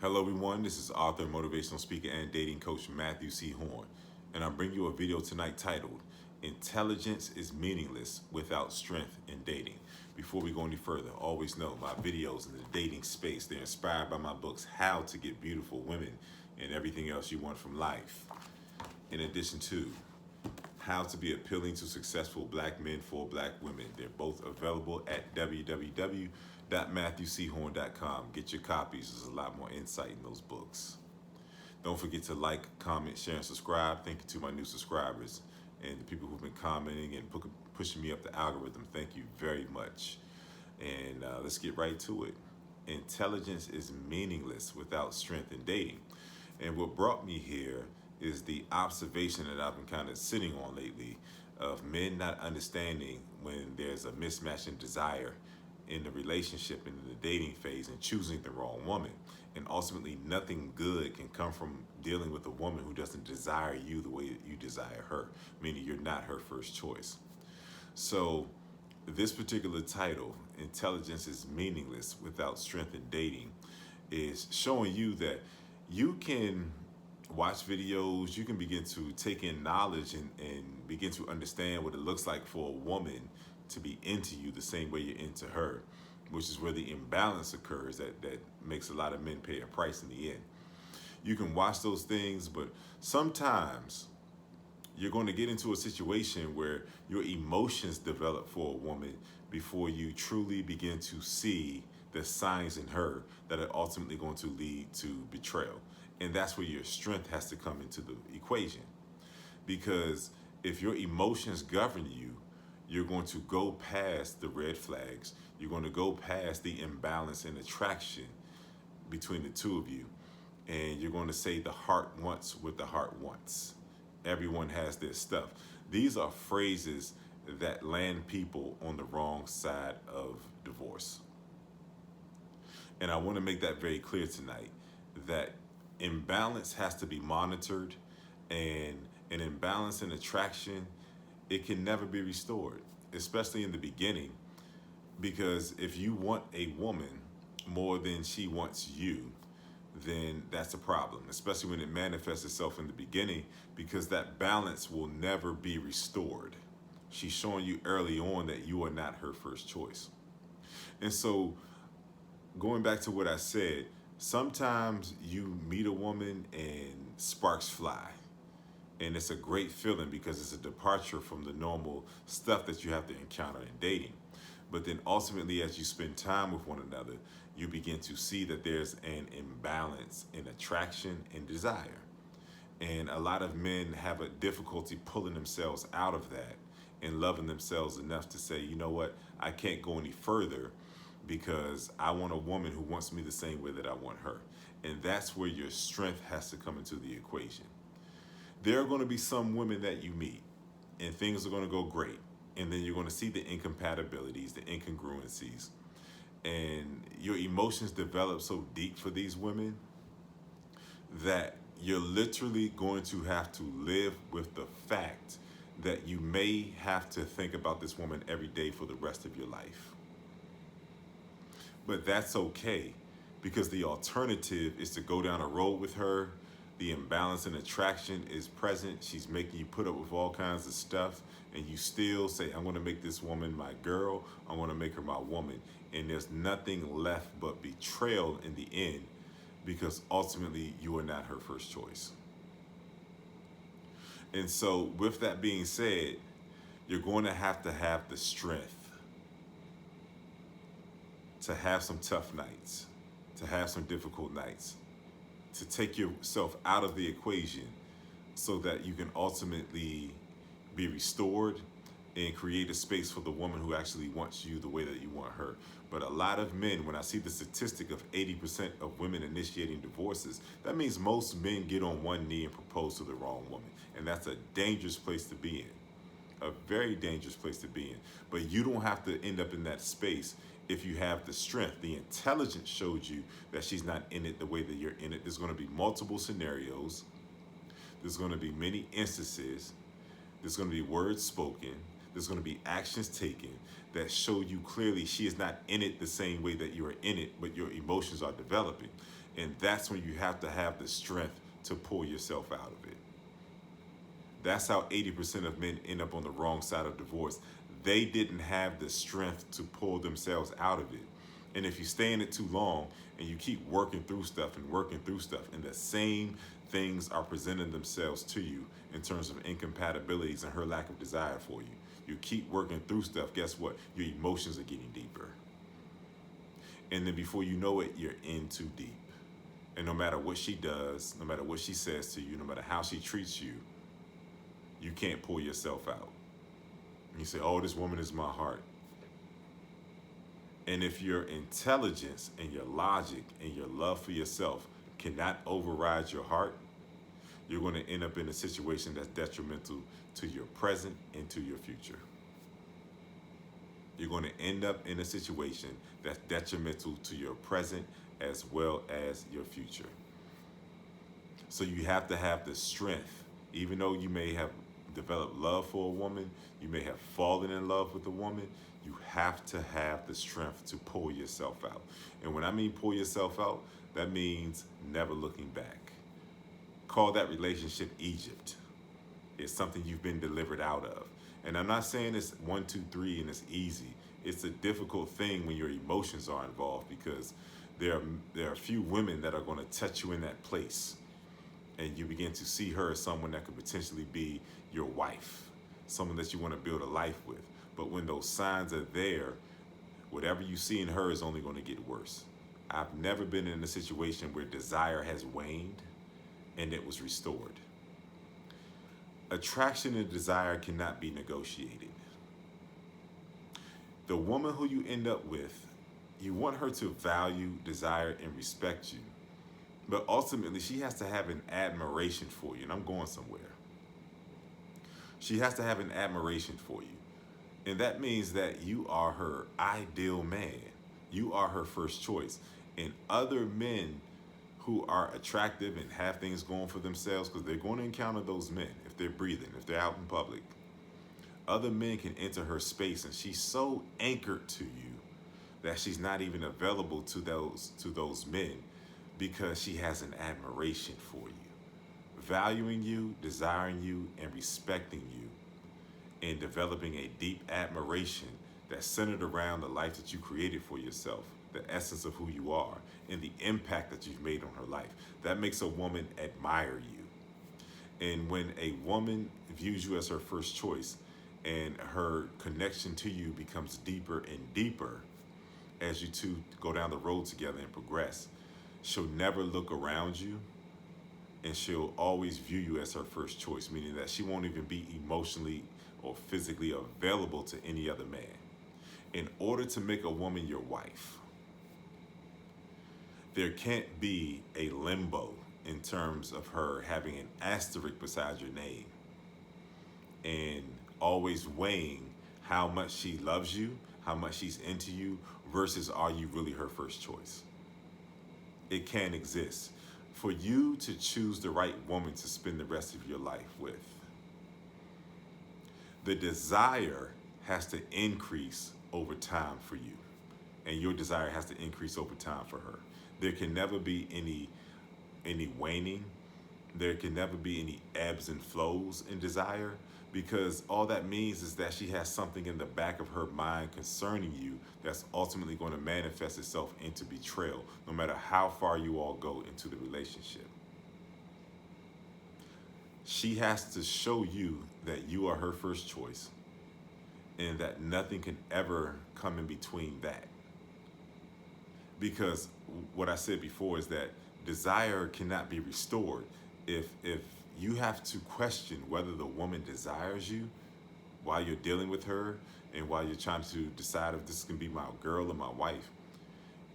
Hello, everyone. This is author, motivational speaker, and dating coach Matthew C. Horn, and I'm bringing you a video tonight titled "Intelligence is Meaningless Without Strength in Dating." Before we go any further, always know my videos in the dating space, they're inspired by my books, How to Get Beautiful Women and Everything Else You Want from Life. In addition to How to Be Appealing to Successful Black Men for Black Women. They're both available at www.matthewchorne.com. Get your copies. There's a lot more insight in those books. Don't forget to like, comment, share, and subscribe. Thank you to my new subscribers and the people who've been commenting and pushing me up the algorithm. Thank you very much. And let's get right to it. Intelligence is meaningless without strength in dating. And what brought me here is the observation that I've been kind of sitting on lately of men not understanding when there's a mismatch in desire in the relationship and in the dating phase and choosing the wrong woman. And ultimately, nothing good can come from dealing with a woman who doesn't desire you the way that you desire her, meaning you're not her first choice. So this particular title, Intelligence is Meaningless Without Strength in Dating, is showing you that you can watch videos, you can begin to take in knowledge and begin to understand what it looks like for a woman to be into you the same way you're into her, which is where the imbalance occurs that makes a lot of men pay a price in the end. You can watch those things, but sometimes you're going to get into a situation where your emotions develop for a woman before you truly begin to see the signs in her that are ultimately going to lead to betrayal. And that's where your strength has to come into the equation. Because if your emotions govern you, you're going to go past the red flags. You're going to go past the imbalance in attraction between the two of you. And you're going to say the heart wants what the heart wants. Everyone has their stuff. These are phrases that land people on the wrong side of divorce. And I want to make that very clear tonight, that imbalance has to be monitored, and an imbalance in attraction, it can never be restored, especially in the beginning, because if you want a woman more than she wants you, then that's a problem, especially when it manifests itself in the beginning, because that balance will never be restored. She's showing you early on that you are not her first choice. And so, going back to what I said, sometimes you meet a woman and sparks fly. And it's a great feeling because it's a departure from the normal stuff that you have to encounter in dating. But then ultimately, as you spend time with one another, you begin to see that there's an imbalance in attraction and desire. And a lot of men have a difficulty pulling themselves out of that and loving themselves enough to say, you know what, I can't go any further because I want a woman who wants me the same way that I want her. And that's where your strength has to come into the equation. There are going to be some women that you meet and things are going to go great. And then you're going to see the incompatibilities, the incongruencies. And your emotions develop so deep for these women that you're literally going to have to live with the fact that you may have to think about this woman every day for the rest of your life. But that's okay, because the alternative is to go down a road with her. The imbalance in attraction is present. She's making you put up with all kinds of stuff, and you still say, I'm going to make this woman my girl. I'm going to make her my woman. And there's nothing left but betrayal in the end, because ultimately you are not her first choice. And so with that being said, you're going to have the strength to have some tough nights, to have some difficult nights, to take yourself out of the equation so that you can ultimately be restored and create a space for the woman who actually wants you the way that you want her. But a lot of men, when I see the statistic of 80% of women initiating divorces, that means most men get on one knee and propose to the wrong woman. And that's a dangerous place to be in, a very dangerous place to be in. But you don't have to end up in that space if you have the strength. The intelligence showed you that she's not in it the way that you're in it. There's going to be multiple scenarios. There's going to be many instances. There's going to be words spoken. There's going to be actions taken that show you clearly she is not in it the same way that you're in it, but your emotions are developing. And that's when you have to have the strength to pull yourself out of it. That's how 80% of men end up on the wrong side of divorce. They didn't have the strength to pull themselves out of it. And if you stay in it too long and you keep working through stuff and the same things are presenting themselves to you in terms of incompatibilities and her lack of desire for you, you keep working through stuff, guess what? Your emotions are getting deeper. And then before you know it, you're in too deep. And no matter what she does, no matter what she says to you, no matter how she treats you, you can't pull yourself out. And you say, oh, this woman is my heart. And if your intelligence and your logic and your love for yourself cannot override your heart, you're going to end up in a situation that's detrimental to your present and to your future. You're going to end up in a situation that's detrimental to your present as well as your future. So you have to have the strength, even though you may have developed love for a woman, you may have fallen in love with a woman, you have to have the strength to pull yourself out. And when I mean pull yourself out, that means never looking back. Call that relationship Egypt. It's something you've been delivered out of. And I'm not saying it's 1, 2, 3 and it's easy. It's a difficult thing when your emotions are involved, because there are a few women that are going to touch you in that place. And you begin to see her as someone that could potentially be your wife, someone that you want to build a life with. But when those signs are there, whatever you see in her is only going to get worse. I've never been in a situation where desire has waned and it was restored. Attraction and desire cannot be negotiated. The woman who you end up with, you want her to value, desire, and respect you. But ultimately, she has to have an admiration for you. And I'm going somewhere. She has to have an admiration for you. And that means that you are her ideal man. You are her first choice. And other men who are attractive and have things going for themselves, because they're going to encounter those men if they're breathing, if they're out in public. Other men can enter her space, and she's so anchored to you that she's not even available to those men, because she has an admiration for you, valuing you, desiring you, and respecting you, and developing a deep admiration that's centered around the life that you created for yourself, the essence of who you are, and the impact that you've made on her life. That makes a woman admire you. And when a woman views you as her first choice, and her connection to you becomes deeper and deeper as you two go down the road together and progress, she'll never look around you, and she'll always view you as her first choice, meaning that she won't even be emotionally or physically available to any other man. In order to make a woman your wife, there can't be a limbo in terms of her having an asterisk beside your name and always weighing how much she loves you, how much she's into you, versus are you really her first choice. It can't exist. For you to choose the right woman to spend the rest of your life with, the desire has to increase over time for you, and your desire has to increase over time for her. There can never be any waning. There can never be any ebbs and flows in desire, because all that means is that she has something in the back of her mind concerning you that's ultimately going to manifest itself into betrayal, no matter how far you all go into the relationship. She has to show you that you are her first choice, and that nothing can ever come in between that. Because what I said before is that desire cannot be restored. If you have to question whether the woman desires you while you're dealing with her and while you're trying to decide if this can be my girl or my wife,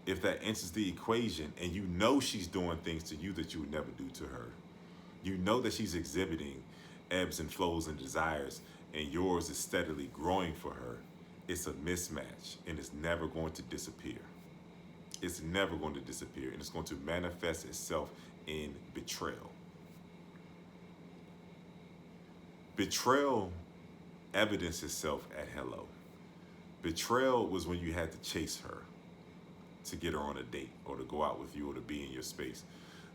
if that enters the equation and you know she's doing things to you that you would never do to her, you know that she's exhibiting ebbs and flows and desires, and yours is steadily growing for her, it's a mismatch, and it's never going to disappear. It's never going to disappear, and it's going to manifest itself in betrayal. Betrayal evidenced itself at hello. Betrayal was when you had to chase her. to get her on a date or to go out with you or to be in your space.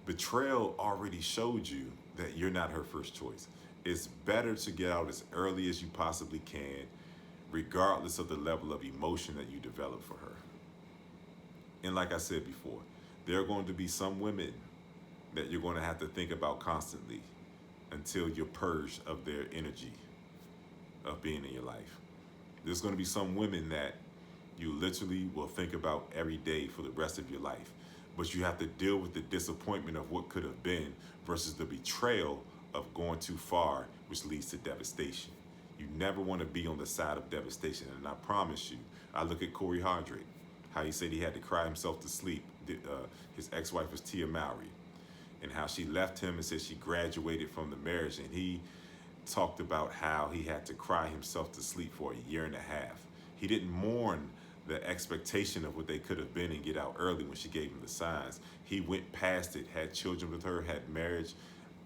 Betrayal already showed you that you're not her first choice. It's better to get out as early as you possibly can, regardless of the level of emotion that you develop for her. And like I said before, there are going to be some women that you're going to have to think about constantly until you're purged of their energy of being in your life. There's going to be some women that you literally will think about every day for the rest of your life. But you have to deal with the disappointment of what could have been versus the betrayal of going too far, which leads to devastation. You never want to be on the side of devastation. And I promise you, I look at Corey Hardrick, how he said he had to cry himself to sleep. His ex-wife was Tia Mowry, and how she left him and said she graduated from the marriage, and he talked about how he had to cry himself to sleep for a year and a half. He didn't mourn the expectation of what they could have been and get out early when she gave him the signs. He went past it, had children with her, had marriage,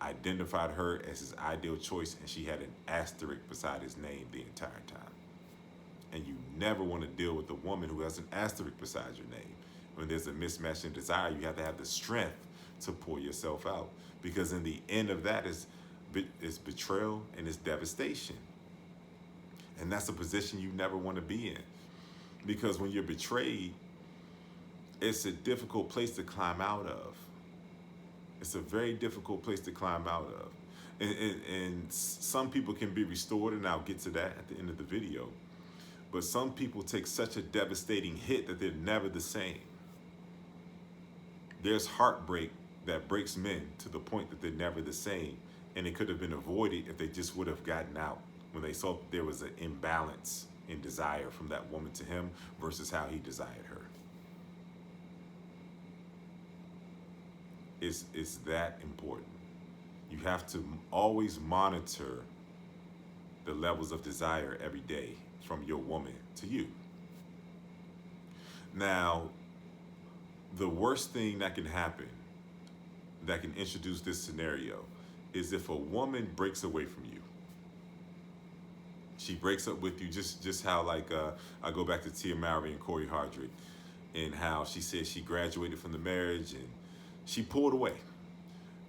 identified her as his ideal choice, and she had an asterisk beside his name the entire time. And you never want to deal with a woman who has an asterisk beside your name. When there's a mismatch in desire, you have to have the strength to pull yourself out, because in the end of that is betrayal and it's devastation. And that's a position you never want to be in, because when you're betrayed, it's a difficult place to climb out of. It's a very difficult place to climb out of. And some people can be restored, and I'll get to that at the end of the video. But some people take such a devastating hit that they're never the same. There's heartbreak that breaks men to the point that they're never the same. And it could have been avoided if they just would have gotten out when they saw there was an imbalance in desire from that woman to him versus how he desired her. It's that important. You have to always monitor the levels of desire every day from your woman to you. Now, the worst thing that can happen that can introduce this scenario is if a woman breaks away from you. She breaks up with you, just how I go back to Tia Mowry and Corey Hardrick, and how she said she graduated from the marriage and she pulled away.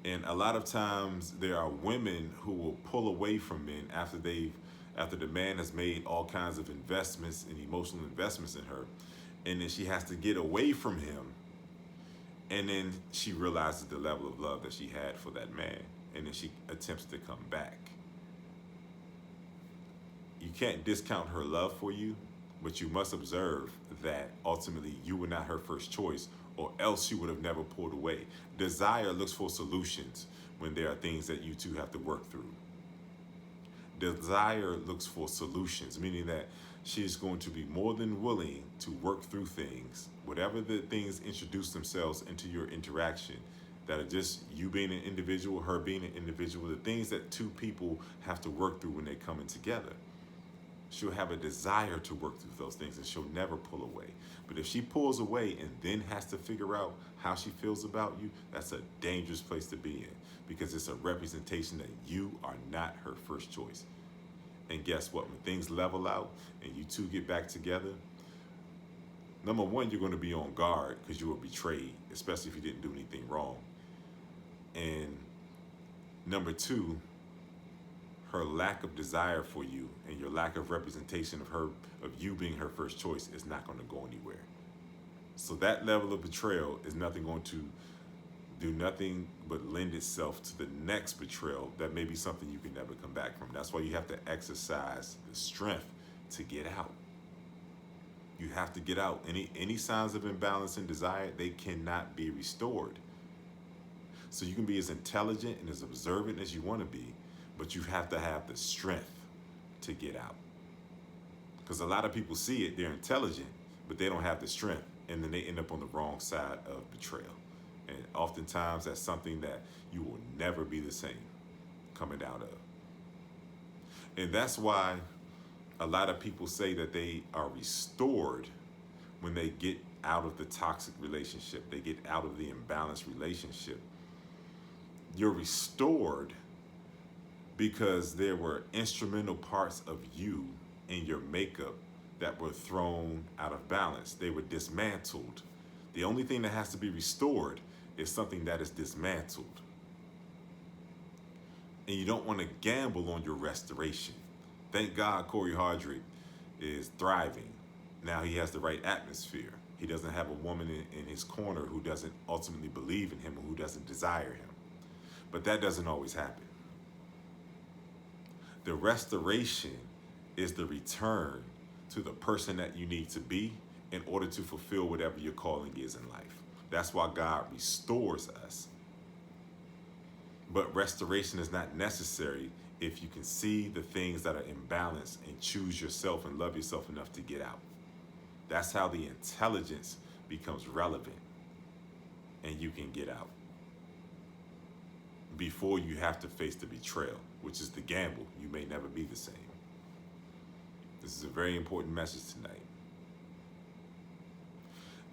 And a lot of times there are women who will pull away from men after the man has made all kinds of investments and emotional investments in her, and then she has to get away from him, and then she realizes the level of love that she had for that man, and then she attempts to come back. You can't discount her love for you, but you must observe that ultimately you were not her first choice, or else she would have never pulled away. Desire looks for solutions when there are things that you two have to work through. Desire looks for solutions, meaning that she's going to be more than willing to work through things, whatever the things introduce themselves into your interaction, that are just you being an individual, her being an individual, the things that two people have to work through when they're coming together. She'll have a desire to work through those things, and she'll never pull away. But if she pulls away and then has to figure out how she feels about you, that's a dangerous place to be in, because it's a representation that you are not her first choice. And guess what? When things level out and you two get back together, number one, you're going to be on guard because you were betrayed, especially if you didn't do anything wrong. And number two, her lack of desire for you and your lack of representation of you being her first choice is not going to go anywhere. So that level of betrayal is going to do nothing but lend itself to the next betrayal that may be something you can never come back from. That's why you have to exercise the strength to get out. You have to get out. Any signs of imbalance in desire, they cannot be restored. So you can be as intelligent and as observant as you want to be, but you have to have the strength to get out. Because a lot of people see it, they're intelligent, but they don't have the strength, and then they end up on the wrong side of betrayal. And oftentimes that's something that you will never be the same coming out of. And that's why a lot of people say that they are restored when they get out of the toxic relationship, they get out of the imbalanced relationship. You're restored because there were instrumental parts of you in your makeup that were thrown out of balance. They were dismantled The only thing that has to be restored is something that is dismantled. And you don't want to gamble on your restoration. Thank God Corey Hardrick is thriving. Now he has the right atmosphere. He doesn't have a woman in his corner who doesn't ultimately believe in him or who doesn't desire him. But that doesn't always happen. The restoration is the return to the person that you need to be in order to fulfill whatever your calling is in life. That's why God restores us. But restoration is not necessary if you can see the things that are imbalanced and choose yourself and love yourself enough to get out. That's how the intelligence becomes relevant and you can get out before you have to face the betrayal, which is the gamble. You may never be the same. This is a very important message tonight.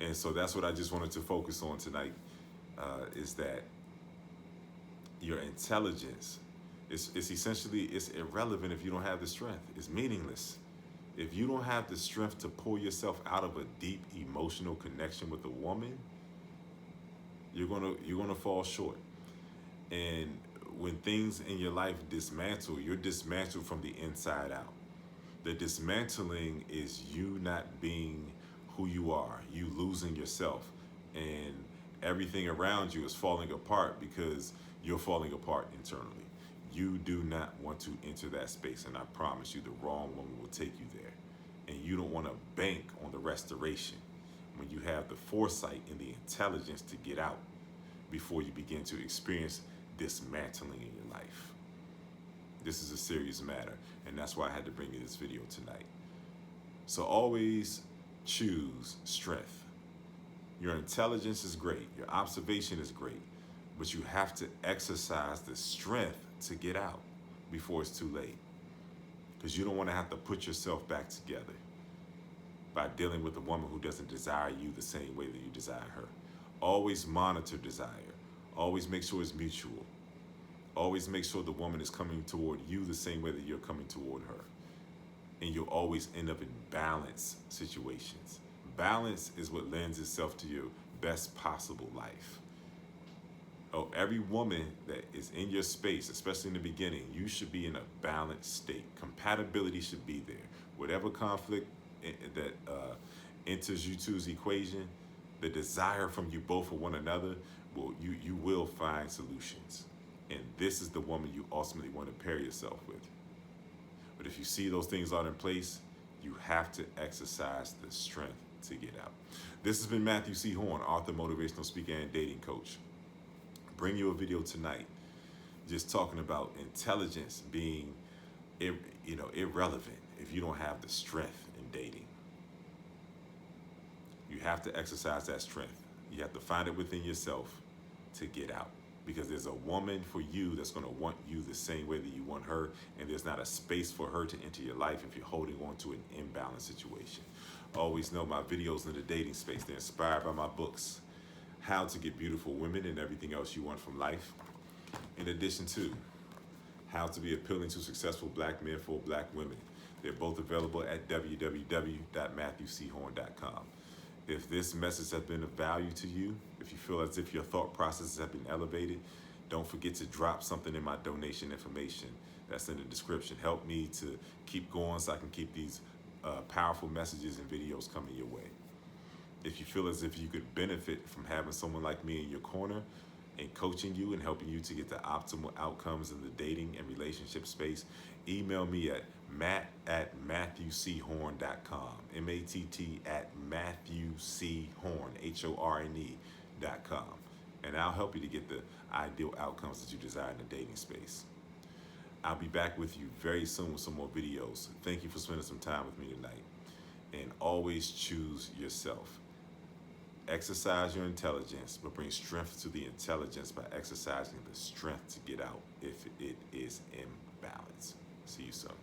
And so that's what I just wanted to focus on tonight, is that your intelligence is essentially, it's irrelevant if you don't have the strength. It's meaningless. If you don't have the strength to pull yourself out of a deep emotional connection with a woman, you're gonna fall short. And when things in your life dismantle, you're dismantled from the inside out. The dismantling is you not being who you are, you losing yourself, and everything around you is falling apart because you're falling apart internally. You do not want to enter that space, and I promise you the wrong woman will take you there. And you don't want to bank on the restoration when you have the foresight and the intelligence to get out before you begin to experience dismantling in your life. This is a serious matter, and that's why I had to bring you this video tonight. So always choose strength. Your intelligence is great, your observation is great, but you have to exercise the strength to get out before it's too late. Because you don't want to have to put yourself back together by dealing with a woman who doesn't desire you the same way that you desire her. Always monitor desire. Always make sure it's mutual. Always make sure the woman is coming toward you the same way that you're coming toward her. And you'll always end up in balanced situations. Balance is what lends itself to your best possible life. Oh, every woman that is in your space, especially in the beginning, you should be in a balanced state. Compatibility should be there. Whatever conflict that enters you two's equation, the desire from you both for one another, you will find solutions. And this is the woman you ultimately want to pair yourself with. But if you see those things aren't in place, you have to exercise the strength to get out. This has been Matthew C. Horne, author, motivational speaker, and dating coach. Bring you a video tonight just talking about intelligence being irrelevant if you don't have the strength in dating. You have to exercise that strength. You have to find it within yourself to get out, because there's a woman for you that's going to want you the same way that you want her, and there's not a space for her to enter your life if you're holding on to an imbalanced situation. Always know my videos in the dating space, they're inspired by my books, How to Get Beautiful Women and Everything Else You Want from Life, in addition to How to Be Appealing to Successful Black Men for Black Women. They're both available at www.matthewchorne.com. If this message has been of value to you, if you feel as if your thought processes have been elevated, don't forget to drop something in my donation information that's in the description. Help me to keep going so I can keep these powerful messages and videos coming your way. If you feel as if you could benefit from having someone like me in your corner and coaching you and helping you to get the optimal outcomes in the dating and relationship space, email me at matt@matthewchorne.com, matt@matthewchorne.com, and I'll help you to get the ideal outcomes that you desire in the dating space. I'll be back with you very soon with some more videos. Thank you for spending some time with me tonight, and always choose yourself. Exercise your intelligence, but bring strength to the intelligence by exercising the strength to get out if it is imbalance. See you soon.